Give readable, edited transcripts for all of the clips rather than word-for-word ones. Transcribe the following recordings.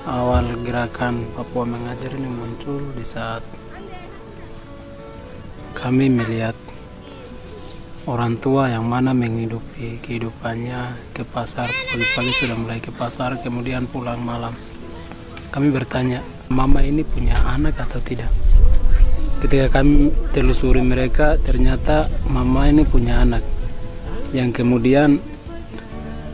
Awal gerakan Papua Mengajar ini muncul di saat kami melihat orang tua yang mana menghidupi kehidupannya ke pasar, pagi-pagi sudah mulai ke pasar, kemudian pulang malam. Kami bertanya, mama ini punya anak atau tidak? Ketika kami telusuri mereka, ternyata mama ini punya anak yang kemudian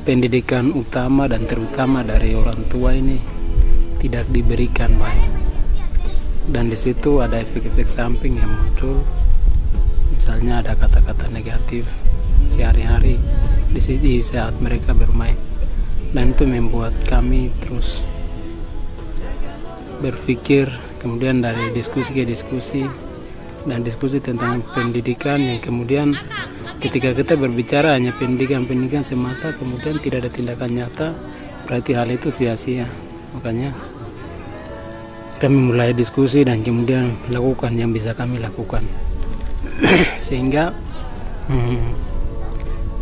pendidikan utama dan terutama dari orang tua ini tidak diberikan baik, dan di situ ada efek-efek samping yang muncul. Misalnya ada kata-kata negatif sehari-hari di saat mereka bermain, dan itu membuat kami terus berpikir, kemudian dari diskusi ke diskusi dan diskusi tentang pendidikan, yang kemudian ketika kita berbicara hanya pendidikan semata, kemudian tidak ada tindakan nyata, berarti hal itu sia-sia. Makanya kami mulai diskusi dan kemudian lakukan yang bisa kami lakukan. Sehingga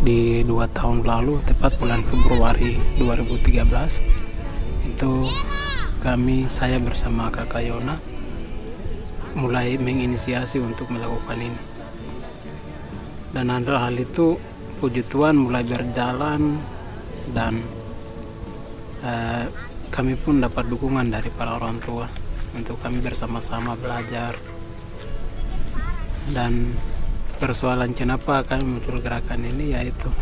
di 2 tahun lalu, tepat bulan Februari 2013, itu saya bersama kakak Yona mulai menginisiasi untuk melakukan ini. Dan ada hal itu, puji Tuhan, mulai berjalan, dan kami pun dapat dukungan dari para orang tua untuk kami bersama-sama belajar. Dan persoalan kenapa kami muncul gerakan ini, yaitu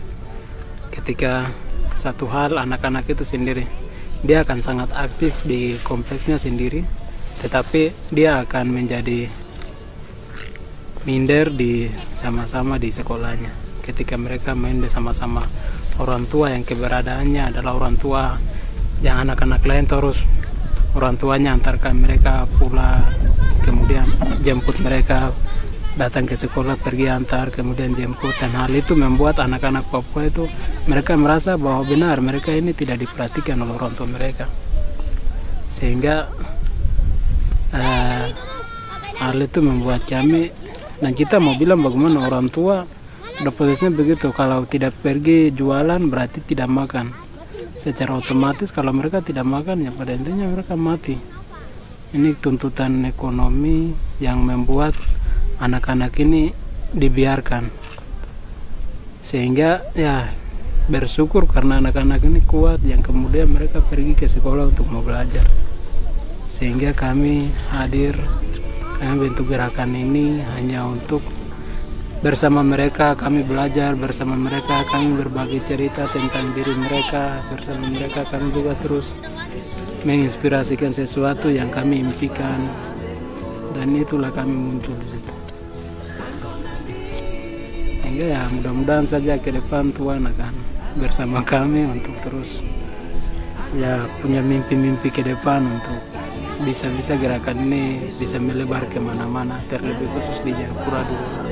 ketika satu hal, anak-anak itu sendiri dia akan sangat aktif di kompleksnya sendiri, tetapi dia akan menjadi minder di sama-sama di sekolahnya. Ketika mereka main bersama-sama orang tua yang keberadaannya adalah orang tua yang anak-anak lain, terus orang tuanya antarkan mereka pula, kemudian jemput mereka, datang ke sekolah, pergi antar, kemudian jemput. Dan hal itu membuat anak-anak Papua itu mereka merasa bahwa benar mereka ini tidak diperhatikan oleh orang tua mereka, sehingga hal itu membuat kami, dan kita mau bilang bagaimana orang tua udah posisinya begitu, kalau tidak pergi jualan berarti tidak makan. Secara otomatis kalau mereka tidak makan, ya pada intinya mereka mati. Ini tuntutan ekonomi yang membuat anak-anak ini dibiarkan, sehingga ya bersyukur karena anak-anak ini kuat, yang kemudian mereka pergi ke sekolah untuk mau belajar. Sehingga kami hadir, kami bentuk gerakan ini hanya untuk bersama mereka kami belajar, bersama mereka kami berbagi cerita tentang diri mereka, bersama mereka kami juga terus menginspirasikan sesuatu yang kami impikan, dan itulah kami muncul di situ. Sehingga ya mudah-mudahan saja ke depan Tuhan akan bersama kami untuk terus ya punya mimpi-mimpi ke depan, untuk bisa-bisa gerakan ini bisa melebar kemana-mana, terlebih khusus di Jayapura dulu.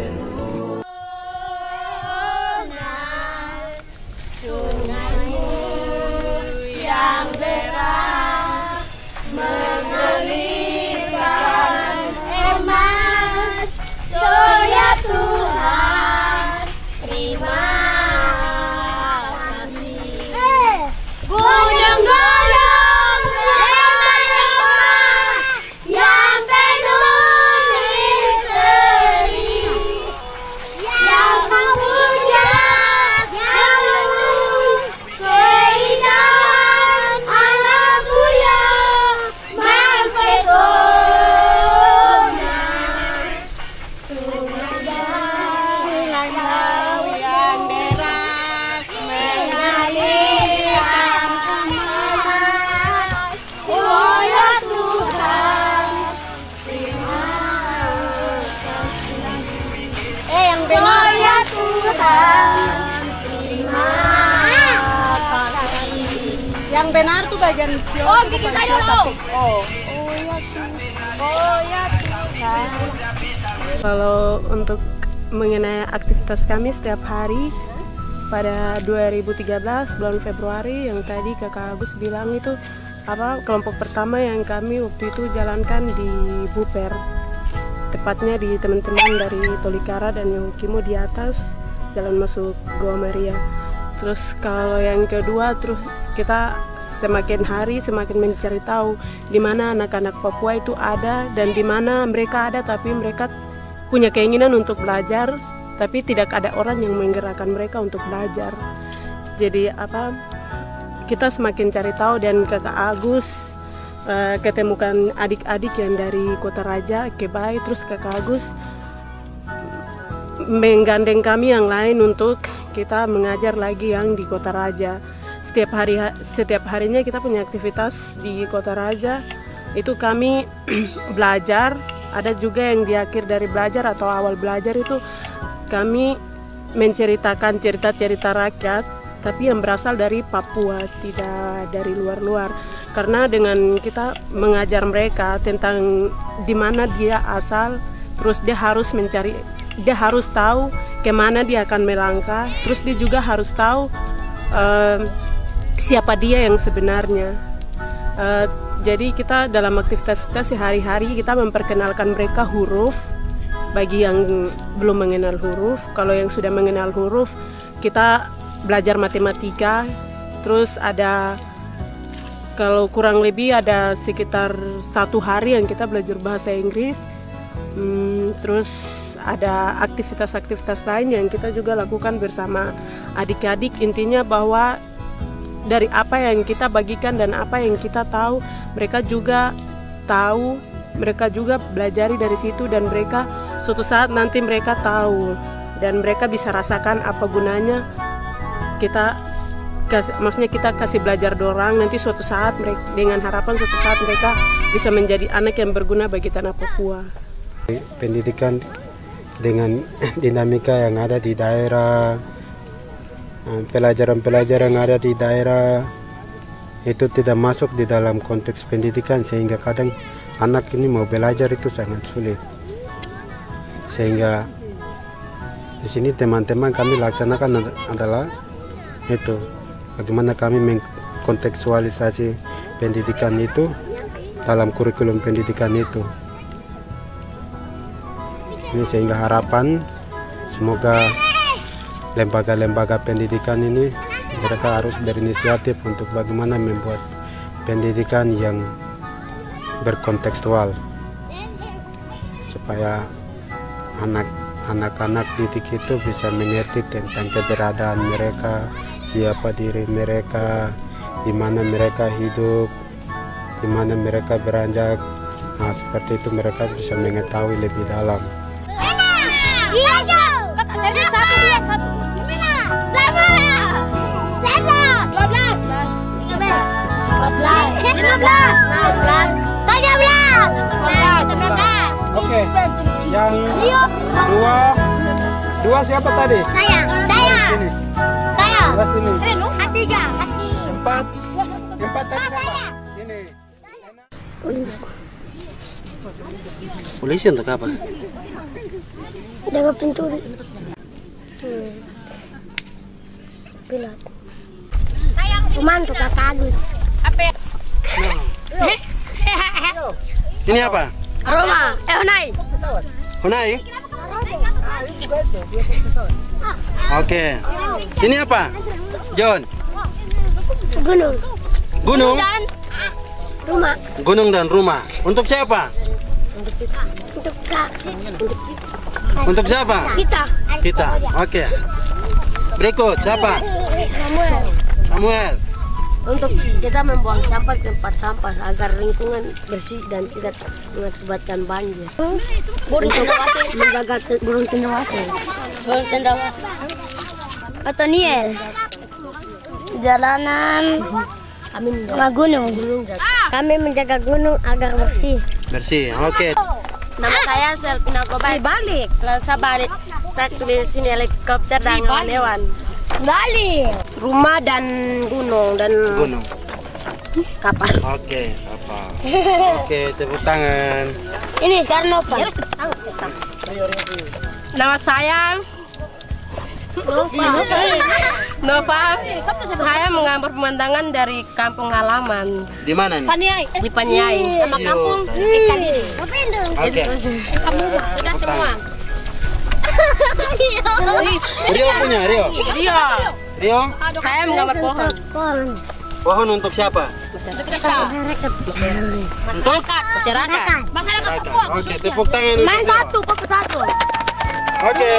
Yang benar tuh bagian sio. Oh, bikin saya dulu. Ya Tuhan. Kalau untuk mengenai aktivitas kami setiap hari pada 2013 bulan Februari, yang tadi Kakak Agus bilang itu kelompok pertama yang kami waktu itu jalankan di Buper, tepatnya di teman-teman dari Tolikara dan Yahukimo di atas jalan masuk Goa Maria. Terus kalau yang kedua terus kita semakin hari semakin mencari tahu di mana anak-anak Papua itu ada dan di mana mereka ada tapi mereka punya keinginan untuk belajar tapi tidak ada orang yang menggerakkan mereka untuk belajar. Jadi kita semakin cari tahu dan Kakak Agus ketemukan adik-adik yang dari Kota Raja, Kebai, terus Kakak Agus menggandeng kami yang lain untuk kita mengajar lagi yang di Kota Raja. Setiap harinya kita punya aktivitas di Kota Raja. Itu kami belajar, ada juga yang di akhir dari belajar atau awal belajar itu kami menceritakan cerita-cerita rakyat tapi yang berasal dari Papua, tidak dari luar-luar. Karena dengan kita mengajar mereka tentang di mana dia asal, terus dia harus tahu kemana dia akan melangkah, terus dia juga harus tahu siapa dia yang sebenarnya. Jadi kita dalam aktivitas kita sehari-hari kita memperkenalkan mereka huruf bagi yang belum mengenal huruf. Kalau yang sudah mengenal huruf kita belajar matematika, terus ada kalau kurang lebih ada sekitar 1 hari yang kita belajar bahasa Inggris. Terus ada aktivitas-aktivitas lain yang kita juga lakukan bersama adik-adik. Intinya bahwa dari apa yang kita bagikan dan apa yang kita tahu, mereka juga tahu, mereka juga belajari dari situ dan mereka suatu saat nanti mereka tahu dan mereka bisa rasakan apa gunanya maksudnya kita kasih belajar dorang nanti suatu saat mereka, dengan harapan suatu saat mereka bisa menjadi anak yang berguna bagi tanah Papua. Pendidikan dengan dinamika yang ada di daerah, pelajaran-pelajaran yang ada di daerah itu tidak masuk di dalam konteks pendidikan sehingga kadang anak ini mau belajar itu sangat sulit. Sehingga di sini teman-teman kami laksanakan adalah itu bagaimana kami mengkontekstualisasi pendidikan itu dalam kurikulum pendidikan itu. Ini sehingga harapan semoga lembaga-lembaga pendidikan ini mereka harus berinisiatif untuk bagaimana membuat pendidikan yang berkontekstual supaya anak-anak didik itu bisa mengerti tentang keberadaan mereka, siapa diri mereka, di mana mereka hidup, di mana mereka beranjak. Nah, seperti itu mereka bisa mengetahui lebih dalam. Oke, yang dua siapa tadi? Saya. Sini. Saya. Sebelah sini. Tiga. Empat tadi siapa? Sini. Polisi untuk apa? Jaga pintu. Pilot. Pembantu Kakak Agus. Ini apa? Aroma. Honai. Honai? Oke. Ini apa? John? Gunung. Gunung? Dan rumah. Gunung dan rumah. Untuk siapa? Untuk siapa? Kita. Kita. Oke. Berikut siapa? Samuel. Untuk kita membuang sampah ke tempat sampah agar lingkungan bersih dan tidak mengakibatkan banjir. Burung cendrawasih. Menjaga burung cendrawasih. Burung cendrawasih. Otoniel. Jalanan. Sama gunung. Kami menjaga gunung agar bersih. Bersih. Oke. Nama saya Selvina Kobas. Balik. Lalu saya balik. Saya di sini helikopter dan hewan. Balik. Rumah dan gunung dan Gunung. kapal. Oke, kapal. Oke, tepuk tangan. Ini sekarang Nova. Nama saya Nova. Saya menggambar pemandangan dari kampung halaman Di mana nih? Paniai. di Paniai. Nama kampung ikan ini. Oke. Sudah semua. Rio punya, Rio. Rio. Rio? Saya menggambar pohon. Pohon untuk siapa? Untuk Masyarakat. Oke, tepuk tangan. Main satu, kok satu. Oke.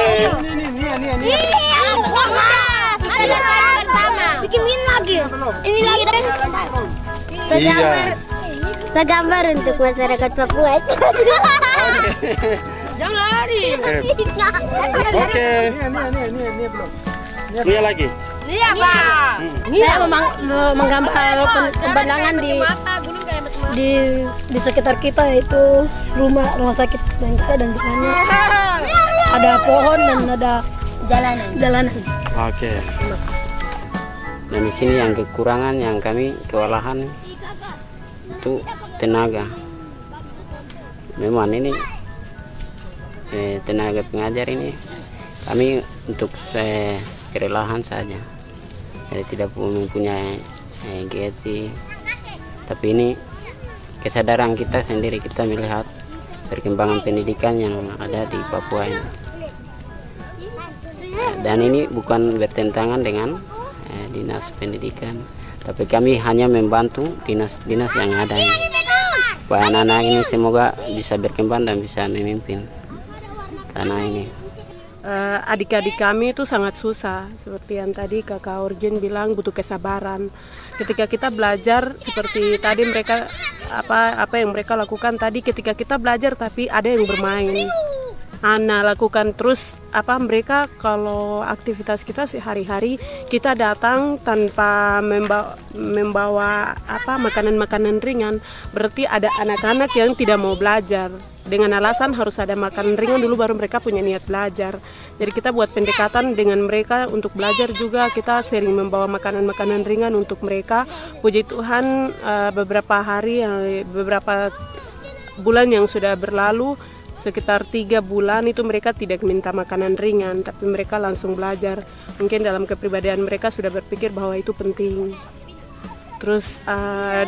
Bikin lagi. Ini lagi dan Iya. saya gambar untuk masyarakat Papua. Jangan lari. Oke. Dia lagi. Iya, Pak. Saya menggambar pemandangan di sekitar kita, yaitu rumah sakit yang kita dan jalannya. Ada pohon dan ada jalanan. Oke. Dan di sini yang kekurangan yang kami kewalahan itu tenaga. Memang ini tenaga pengajar ini kami untuk kerelahan saja. Jadi tidak mempunyai gaji. Tapi ini kesadaran kita sendiri, kita melihat perkembangan pendidikan yang ada di Papua ini. Dan ini bukan bertentangan dengan dinas pendidikan, tapi kami hanya membantu dinas-dinas yang ada ini. Supaya anak-anak ini semoga bisa berkembang dan bisa memimpin tanah ini. Adik-adik kami itu sangat susah, seperti yang tadi Kakak Orjen bilang, butuh kesabaran. Ketika kita belajar seperti tadi mereka apa yang mereka lakukan tadi, ketika kita belajar tapi ada yang bermain. Lakukan terus mereka kalau aktivitas kita sehari-hari kita datang tanpa membawa makanan-makanan ringan, berarti ada anak-anak yang tidak mau belajar dengan alasan harus ada makanan ringan dulu baru mereka punya niat belajar. Jadi kita buat pendekatan dengan mereka untuk belajar juga, kita sering membawa makanan-makanan ringan untuk mereka. Puji Tuhan beberapa bulan yang sudah berlalu, sekitar 3 bulan itu mereka tidak minta makanan ringan, tapi mereka langsung belajar. Mungkin dalam kepribadian mereka sudah berpikir bahwa itu penting. Terus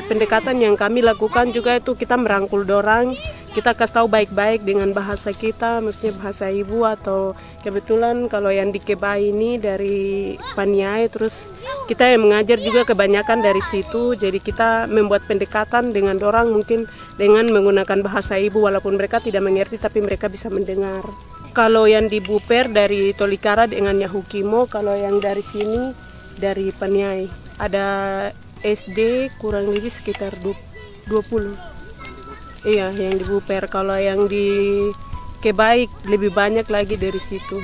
pendekatan yang kami lakukan juga itu kita merangkul dorang, kita kasih tahu baik-baik dengan bahasa kita, maksudnya bahasa ibu, atau kebetulan kalau yang di Kebai ini dari Paniai, terus kita yang mengajar juga kebanyakan dari situ. Jadi kita membuat pendekatan dengan dorang mungkin dengan menggunakan bahasa ibu, walaupun mereka tidak mengerti tapi mereka bisa mendengar. Kalau yang di Buper dari Tolikara dengan Yahukimo, kalau yang dari sini dari Paniai ada SD kurang lebih sekitar 20. Iya, yang di Buper. Kalau yang di Kebai lebih banyak lagi dari situ.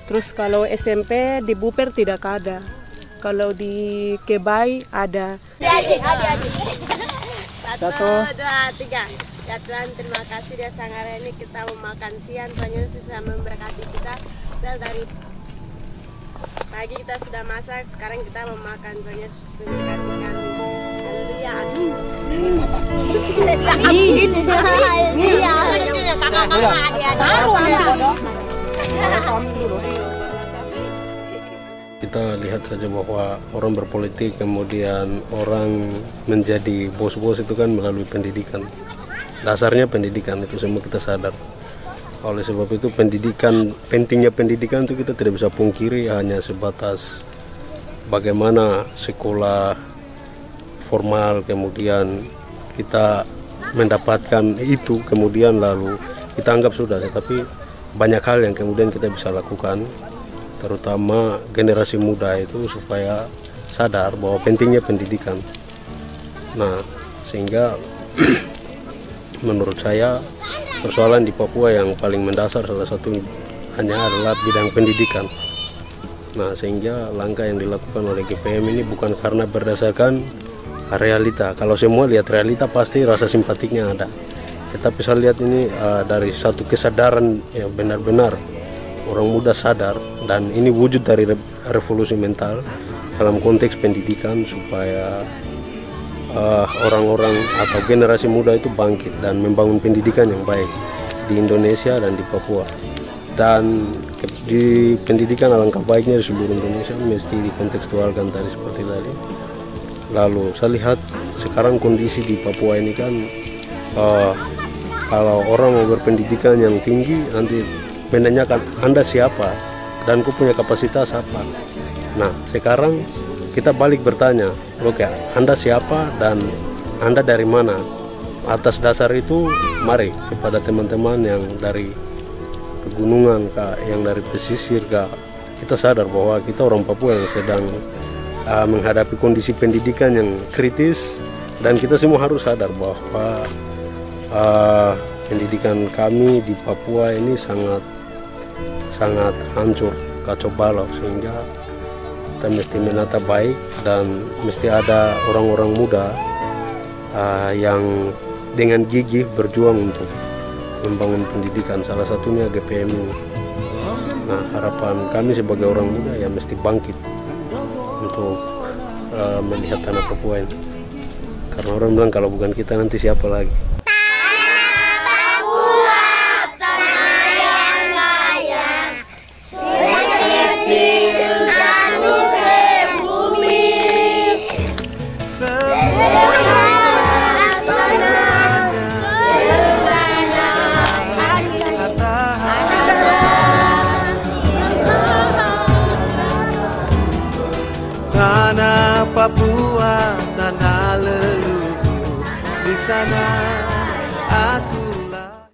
Terus kalau SMP di Buper tidak ada. Kalau di Kebai ada. Adik. 1, 2, 3. Ya Tuhan, terima kasih dia sang hari ini kita mau makan siang. Tuhan Yesus sudah memberkati kita. Dari pagi kita sudah masak, sekarang kita mau makan. Tuhan Yesus memberkati kami. Kita lihat saja bahwa orang berpolitik kemudian orang menjadi bos-bos itu kan melalui pendidikan. Dasarnya pendidikan, itu semua kita sadar. Oleh sebab itu pentingnya pendidikan itu kita tidak bisa pungkiri hanya sebatas bagaimana sekolah formal kemudian kita mendapatkan itu kemudian lalu kita anggap sudah, tetapi banyak hal yang kemudian kita bisa lakukan, terutama generasi muda itu supaya sadar bahwa pentingnya pendidikan. Nah, sehingga menurut saya persoalan di Papua yang paling mendasar salah satu hanya adalah bidang pendidikan. Nah, sehingga langkah yang dilakukan oleh GPM ini bukan karena berdasarkan realita. Kalau semua lihat realita pasti rasa simpatiknya ada. Tetapi saya lihat ini dari satu kesadaran yang benar-benar orang muda sadar, dan ini wujud dari revolusi mental dalam konteks pendidikan supaya orang-orang atau generasi muda itu bangkit dan membangun pendidikan yang baik di Indonesia dan di Papua. Dan di pendidikan alangkah baiknya di seluruh Indonesia mesti dikontekstualkan tadi seperti tadi. Lalu saya lihat sekarang kondisi di Papua ini kan kalau orang mau berpendidikan yang tinggi nanti menanyakan Anda siapa dan kau punya kapasitas apa. Nah, sekarang kita balik bertanya, oke, Anda siapa dan Anda dari mana? Atas dasar itu, mari kepada teman-teman yang dari pegunungan, yang dari pesisir, kita sadar bahwa kita orang Papua yang sedang menghadapi kondisi pendidikan yang kritis, dan kita semua harus sadar bahwa pendidikan kami di Papua ini sangat hancur, kacau balau, sehingga kita mesti menata baik dan mesti ada orang-orang muda yang dengan gigih berjuang untuk membangun pendidikan, salah satunya GPM. Nah, harapan kami sebagai orang muda ya mesti bangkit untuk melihat tanah Papua ini, karena orang bilang kalau bukan kita nanti siapa lagi. Tanah Papua, tanah leluhur, di sana aku